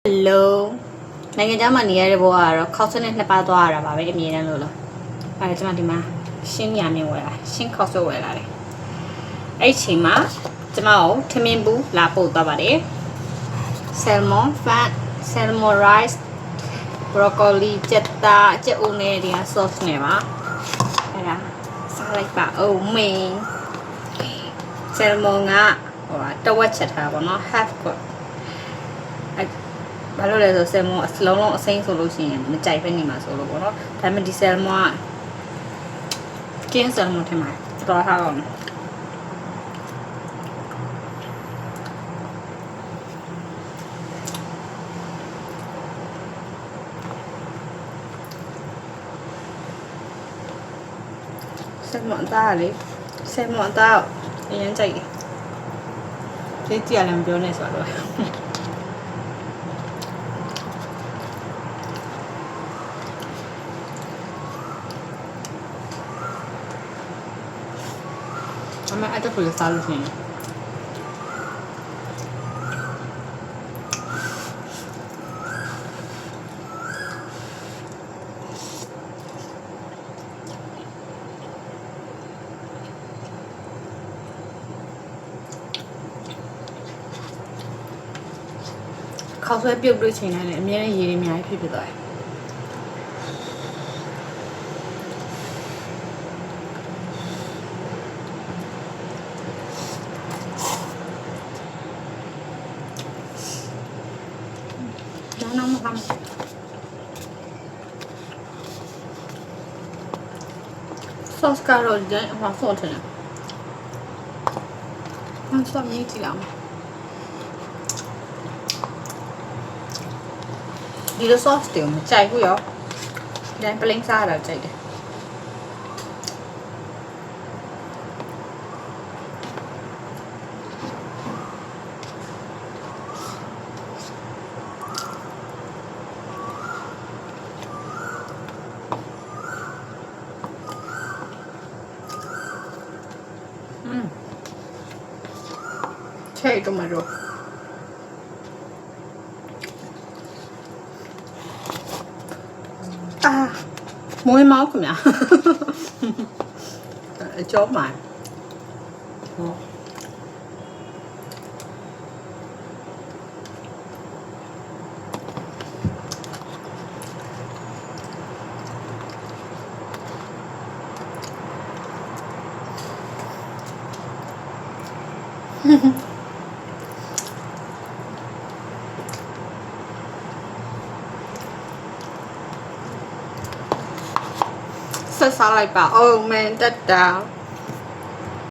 Hello နိုင်ငံခြားမှာနေရတဲ့ဘဝကတော့ခောက်ဆွဲနဲ့နှစ်ပါးသွားရတာပါပဲအမြဲတမ်းလို့အဲဒါကျွန်မဒီမှာရှင်းညာမြင်ဝယ်လာရှင်းခောက်ဆွဲဝယ်လာတယ်အဲ့ဒီချိန်မှာကျွန်မကိုထမင်းဘူးလာပို့သွားပါတယ် salmon fat salmon rice broccoli ကြက်သားကြက်ဥနဲ့ဒီက sauce နဲ့ပါအဲ့ဒါစားလိုက်ပါဦးမင်း salmon ကဟိုတဝက်ချက်ထားပါတော့ half ကဘာလို့လဲဆိုဆယ်မွန်အလုံးလုံးအစိမ်းဆိုလို့ရှိရင်မကြိုက်ပဲနေမှာဆိုလို့ပေါ့နော်ဒါပေမဲ့ဒီဆယ်မွန်ကကင်းဆယ်မွန်ထင်မှာတော်ထားအောင်ဆယ်မွန်သားလေဆယ်မွန်သားအရင်ကြိုက်တယ်ဒီကြည့်ရလည်းမပြောနဲ့ဆိုတော့အမေအဲ့ဒါကိုလည်းစားလို့ရှိရင်ခောက်ဆွဲပြုတ်တွေ့ချိန်တိုင်းလည်းအများကြီးရေတွေအများကြီးဖြစ်သွားတယ်น้ำมันซอสการ์ดเนี่ยหอมสดเลยมันชอบยิ่งจีแล้วဒီလို sauce တွေမကြိုက်ဘူးရောဒါပလင်းစားတာကြိုက်တယ်cherry tomatoမွေးမောက်ခင်ဗျာအကျော်မှာဆက်စားလိုက်ပါအိုးမန်တက်တာ